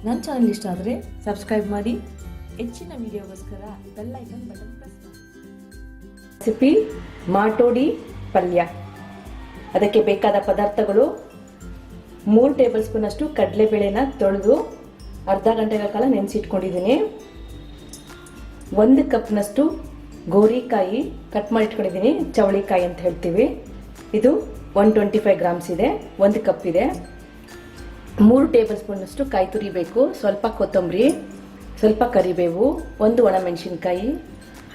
ನನ್ನ ಚಾನಲ್ ಇಷ್ಟ ಆದರೆ ಸಬ್ಸ್ಕ್ರೈಬ್ ಮಾಡಿ, ಹೆಚ್ಚಿನ ವಿಡಿಯೋಗೋಸ್ಕರ ಬೆಲ್ ಐಕಾನ್ ಬಟನ್ ಪ್ರೆಸ್ ಮಾಡಿ. ರೆಸಿಪಿ ಮಾಟೋಡಿ ಪಲ್ಯ. ಅದಕ್ಕೆ ಬೇಕಾದ ಪದಾರ್ಥಗಳು: 3 ಟೇಬಲ್ ಸ್ಪೂನ್ ಅಷ್ಟು ಕಡಲೆಬೇಳೆನ ತೊಳೆದು ಅರ್ಧ ಗಂಟೆಗಳ ಕಾಲ ನೆನೆಸಿಟ್ಕೊಂಡಿದ್ದೀನಿ. 1 ಕಪ್ನಷ್ಟು ಗೋರಿಕಾಯಿ ಕಟ್ ಮಾಡಿ ಇಟ್ಕೊಂಡಿದ್ದೀನಿ, ಚವಳಿಕಾಯಿ ಅಂತ ಹೇಳ್ತೀವಿ. ಇದು 125 ಗ್ರಾಮ್ಸ್ ಇದೆ, 1 ಕಪ್ ಇದೆ. 3 ಟೇಬಲ್ ಸ್ಪೂನ್ ಅಷ್ಟು ಕಾಯಿ ತುರಿ ಬೇಕು, ಸ್ವಲ್ಪ ಕೊತ್ತಂಬರಿ, ಸ್ವಲ್ಪ ಕರಿಬೇವು, 1 ಒಣಮೆಣಸಿನ್ಕಾಯಿ,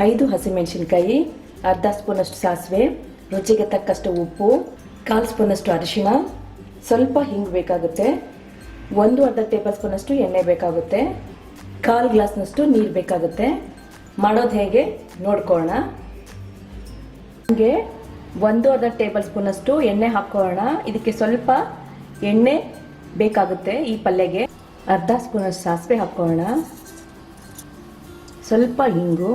5 ಹಸಿಮೆಣಸಿನ್ಕಾಯಿ, ಅರ್ಧ ಸ್ಪೂನ್ ಅಷ್ಟು ಸಾಸಿವೆ, ರುಚಿಗೆ ತಕ್ಕಷ್ಟು ಉಪ್ಪು, 1/4 ಸ್ಪೂನ್ ಅಷ್ಟು ಅರಿಶಿಣ, ಸ್ವಲ್ಪ ಹಿಂಗು ಬೇಕಾಗುತ್ತೆ, 1/2 ಟೇಬಲ್ ಸ್ಪೂನ್ ಅಷ್ಟು ಎಣ್ಣೆ ಬೇಕಾಗುತ್ತೆ, 1/4 ಗ್ಲಾಸ್ನಷ್ಟು ನೀರು ಬೇಕಾಗುತ್ತೆ. ಮಾಡೋದು ಹೇಗೆ ನೋಡ್ಕೊಳ್ಳೋಣ. ಹಾಗೆ 1/2 ಟೇಬಲ್ ಸ್ಪೂನ್ ಅಷ್ಟು ಎಣ್ಣೆ ಹಾಕೊಳ್ಳೋಣ. ಇದಕ್ಕೆ ಸ್ವಲ್ಪ ಎಣ್ಣೆ ಬೇಕಾಗುತ್ತೆ ಈ ಪಲ್ಯಗೆ. ಅರ್ಧ ಸ್ಪೂನ್ ಅಷ್ಟು ಸಾಸಿವೆ ಹಾಕೊಳ್ಳೋಣ, ಸ್ವಲ್ಪ ಹಿಂಗು,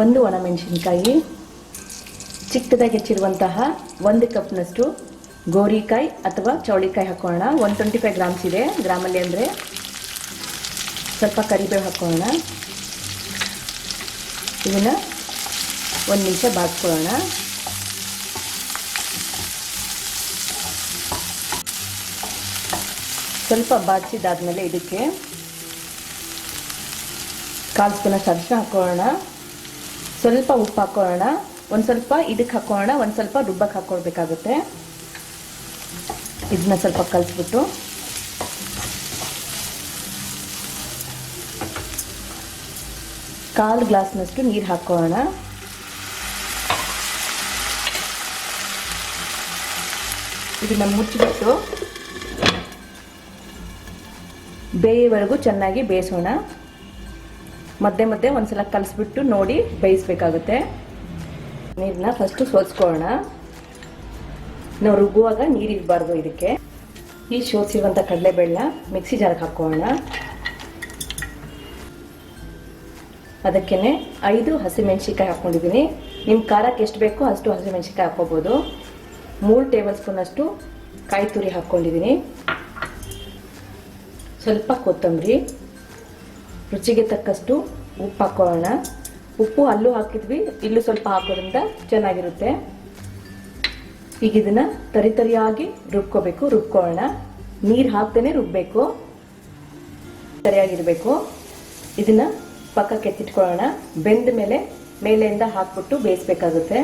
1 ಒಣಮೆಣಸಿನ್ಕಾಯಿ, ಚಿಕ್ಕದಾಗಿ ಹೆಚ್ಚಿರುವಂತಹ 1 ಕಪ್ನಷ್ಟು ಗೋರಿಕಾಯಿ ಅಥವಾ ಚೌಳಿಕಾಯಿ ಹಾಕೊಳ್ಳೋಣ. 125 ಗ್ರಾಮ್ಸ್ ಇದೆ, ಗ್ರಾಮಲ್ಲಿ ಅಂದರೆ. ಸ್ವಲ್ಪ ಕರಿಬೇವು ಹಾಕೊಳ್ಳೋಣ. ಇದನ್ನು 1 ನಿಮಿಷ ಬಾಡಿಸ್ಕೊಳ್ಳೋಣ. ಸ್ವಲ್ಪ ಬಾಡಿಸಿದಾದ್ಮೇಲೆ ಇದಕ್ಕೆ 1/4 ಸ್ಪೂನ್ ಅರಿಶಿನ ಹಾಕೊಳ್ಳೋಣ, ಸ್ವಲ್ಪ ಉಪ್ಪು ಹಾಕೊಳ್ಳೋಣ, ಒಂದು ಸ್ವಲ್ಪ ಇದಕ್ಕೆ ಹಾಕೊಳ್ಳೋಣ, ಒಂದು ಸ್ವಲ್ಪ ರುಬ್ಬಕ್ಕೆ ಹಾಕ್ಕೊಳ್ಬೇಕಾಗುತ್ತೆ. ಇದನ್ನ ಸ್ವಲ್ಪ ಕಲಿಸ್ಬಿಟ್ಟು ಕಾಲು ಗ್ಲಾಸ್ನಷ್ಟು ನೀರು ಹಾಕೊಳ್ಳೋಣ. ಇದನ್ನ ಮುಚ್ಚಿಬಿಟ್ಟು ಬೇಯವರೆಗೂ ಚೆನ್ನಾಗಿ ಬೇಯಿಸೋಣ. ಮಧ್ಯೆ ಮಧ್ಯೆ ಒಂದ್ಸಲ ಕಲಿಸ್ಬಿಟ್ಟು ನೋಡಿ ಬೇಯಿಸ್ಬೇಕಾಗುತ್ತೆ. ನೀರನ್ನ ಫಸ್ಟು ಸೋಸ್ಕೊಳ್ಳೋಣ. ನಾವು ರುಬ್ಬುವಾಗ ನೀರು ಇರಬಾರ್ದು ಇದಕ್ಕೆ. ಈ ಸೋಸಿರುವಂಥ ಕಡಲೆಬೇಳೆನ ಮಿಕ್ಸಿ ಜಾರ್ಗೆ ಹಾಕೊಳ್ಳೋಣ. ಅದಕ್ಕೇ 5 ಹಸಿಮೆಣಸಿನ್ಕಾಯಿ ಹಾಕ್ಕೊಂಡಿದ್ದೀನಿ. ನಿಮ್ಮ ಖಾರಕ್ಕೆ ಎಷ್ಟು ಬೇಕೋ ಅಷ್ಟು ಹಸಿಮೆಣಸಿನ್ಕಾಯಿ ಹಾಕ್ಕೋಬೋದು. 3 ಟೇಬಲ್ ಸ್ಪೂನ್ ಅಷ್ಟು ಕಾಯಿ ತುರಿ ಹಾಕ್ಕೊಂಡಿದ್ದೀನಿ, ಸ್ವಲ್ಪ ಕೊತ್ತಂಬರಿ, ರುಚಿಗೆ ತಕ್ಕಷ್ಟು ಉಪ್ಪು ಹಾಕೊಳ್ಳೋಣ. ಉಪ್ಪು ಅಲ್ಲೂ ಹಾಕಿದ್ವಿ, ಇಲ್ಲೂ ಸ್ವಲ್ಪ ಹಾಕೋದ್ರಿಂದ ಚೆನ್ನಾಗಿರುತ್ತೆ. ಈಗ ಇದನ್ನು ತರಿಯಾಗಿ ರುಬ್ಕೊಳ್ಳೋಣ. ನೀರು ಹಾಕ್ತೇನೆ ರುಬ್ಬಬೇಕು, ಸರಿಯಾಗಿರಬೇಕು. ಇದನ್ನು ಪಕ್ಕಕ್ಕೆ ಎತ್ತಿಟ್ಕೊಳ್ಳೋಣ. ಬೆಂದ ಮೇಲೆ ಮೇಲೆಯಿಂದ ಹಾಕ್ಬಿಟ್ಟು ಬೇಯಿಸ್ಬೇಕಾಗುತ್ತೆ.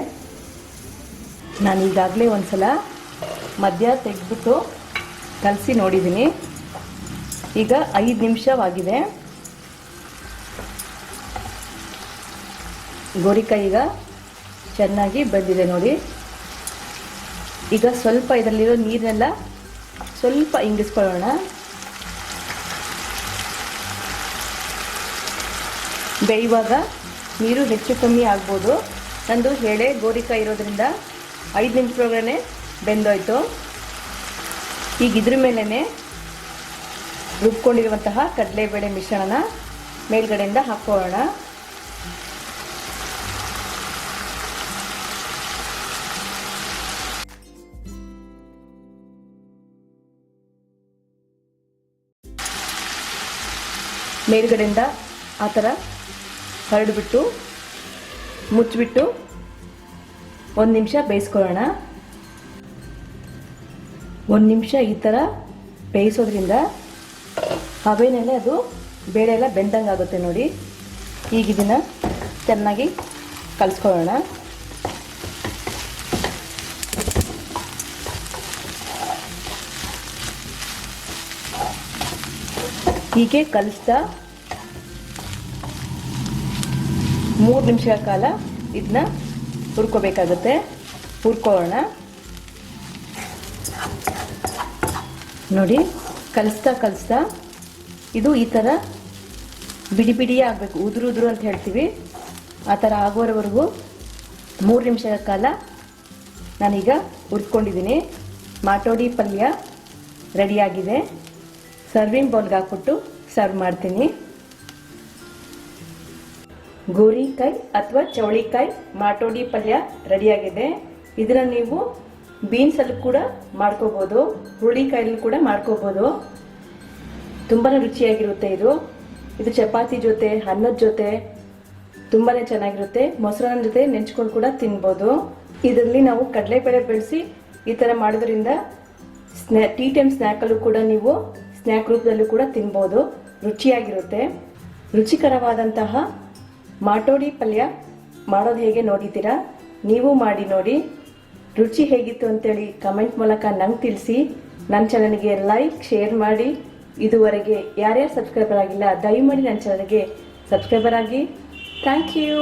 ನಾನು ಈಗಾಗಲೇ ಒಂದ್ಸಲ ಮಧ್ಯ ತೆಗೆದ್ಬಿಟ್ಟು ಕಲಸಿ ನೋಡಿದ್ದೀನಿ. ಈಗ 5 ನಿಮಿಷವಾಗಿದೆ. ಗೋರಿಕಾಯಿ ಈಗ ಚೆನ್ನಾಗಿ ಬೆಂದಿದೆ ನೋಡಿ. ಈಗ ಸ್ವಲ್ಪ ಇದರಲ್ಲಿರೋ ನೀರನ್ನೆಲ್ಲ ಸ್ವಲ್ಪ ಇಂಗಿಸ್ಕೊಳ್ಳೋಣ. ಬೇಯುವಾಗ ನೀರು ಹೆಚ್ಚು ಕಮ್ಮಿ ಆಗ್ಬೋದು. ನಂದು ಎಳೆ ಗೋರಿಕಾಯಿ ಇರೋದ್ರಿಂದ 5 ನಿಮಿಷದೊಳಗಡೆ ಬೆಂದೋಯ್ತು. ಈಗ ಇದ್ರ ಮೇಲೇ ರುಬ್ಕೊಂಡಿರುವಂತಹ ಕಡಲೆಬೇಳೆ ಮಿಶ್ರಣನ ಮೇಲ್ಗಡೆಯಿಂದ ಹಾಕೊಳ್ಳೋಣ. ಮೇಲ್ಗಡೆಯಿಂದ ಆ ಥರ ಹರಡ್ಬಿಟ್ಟು ಮುಚ್ಚಿಬಿಟ್ಟು 1 ನಿಮಿಷ ಬೇಯಿಸ್ಕೊಳ್ಳೋಣ. 1 ನಿಮಿಷ ಈ ಥರ ಬೇಯಿಸೋದ್ರಿಂದ ಹಬೆನಲ್ಲೇ ಅದು ಬೇಳೆ ಎಲ್ಲ ಬೆಂದಂಗೆ ಆಗುತ್ತೆ ನೋಡಿ. ಈಗ ಇದನ್ನು ಚೆನ್ನಾಗಿ ಕಲಿಸ್ಕೊಳ್ಳೋಣ. ಹೀಗೆ ಕಲಿಸ್ತಾ 3 ನಿಮಿಷಗಳ ಕಾಲ ಇದನ್ನ ಹುರ್ಕೋಬೇಕಾಗುತ್ತೆ. ಹುರ್ಕೊಳ್ಳೋಣ ನೋಡಿ. ಕಲಿಸ್ತಾ ಇದು ಈ ಥರ ಬಿಡಿ ಬಿಡಿಯೇ ಆಗಬೇಕು, ಉದುರು ಅಂತ ಹೇಳ್ತೀವಿ. ಆ ಥರ ಆಗೋವರೆಗೂ 3 ನಿಮಿಷಗಳ ಕಾಲ ನಾನೀಗ ಹುರ್ಕೊಂಡಿದ್ದೀನಿ. ಮಾಟೋಡಿ ಪಲ್ಯ ರೆಡಿಯಾಗಿದೆ. ಸರ್ವಿಂಗ್ ಬೌಲ್ಗೆ ಹಾಕ್ಬಿಟ್ಟು ಸರ್ವ್ ಮಾಡ್ತೀನಿ. ಗೋರಿಕಾಯಿ ಅಥವಾ ಚೌಳಿಕಾಯಿ ಮಾಟೋಡಿ ಪಲ್ಯ ರೆಡಿಯಾಗಿದೆ. ಇದನ್ನು ನೀವು ಬೀನ್ಸಲ್ಲೂ ಕೂಡ ಮಾಡ್ಕೋಬೋದು, ಹುರುಳಿಕಾಯಲ್ಲಿ ಕೂಡ ಮಾಡ್ಕೋಬೋದು. ತುಂಬಾ ರುಚಿಯಾಗಿರುತ್ತೆ ಇದು ಚಪಾತಿ ಜೊತೆ ಅನ್ನದ ಜೊತೆ ತುಂಬಾನೇ ಚೆನ್ನಾಗಿರುತ್ತೆ. ಮೊಸರನ್ನ ಜೊತೆ ನೆಂಚ್ಕೊಂಡು ಕೂಡ ತಿನ್ಬೋದು. ಇದರಲ್ಲಿ ನಾವು ಕಡಲೆಬೇಳೆ ಬೆಳೆಸಿ ಈ ತರ ಮಾಡೋದ್ರಿಂದ ಟೀ ಟೈಮ್ ಸ್ನ್ಯಾಕಲ್ಲೂ ಕೂಡ ನೀವು ಸ್ನ್ಯಾಕ್ ರೂಪದಲ್ಲೂ ಕೂಡ ತಿನ್ಬೋದು. ರುಚಿಯಾಗಿರುತ್ತೆ. ರುಚಿಕರವಾದಂತಹ ಮಾಟೋಡಿ ಪಲ್ಯ ಮಾಡೋದು ಹೇಗೆ ನೋಡಿದ್ದೀರಾ, ನೀವು ಮಾಡಿ ನೋಡಿ. ರುಚಿ ಹೇಗಿತ್ತು ಅಂತೇಳಿ ಕಮೆಂಟ್ ಮೂಲಕ ನಂಗೆ ತಿಳಿಸಿ. ನನ್ನ ಚಾನಲ್ಗೆ ಲೈಕ್ ಶೇರ್ ಮಾಡಿ. ಇದುವರೆಗೆ ಯಾರ್ಯಾರು ಸಬ್ಸ್ಕ್ರೈಬರ್ ಆಗಿಲ್ಲ ದಯಮಾಡಿ ನನ್ನ ಚಾನಲ್ಗೆ ಸಬ್ಸ್ಕ್ರೈಬರ್ ಆಗಿ. Thank you.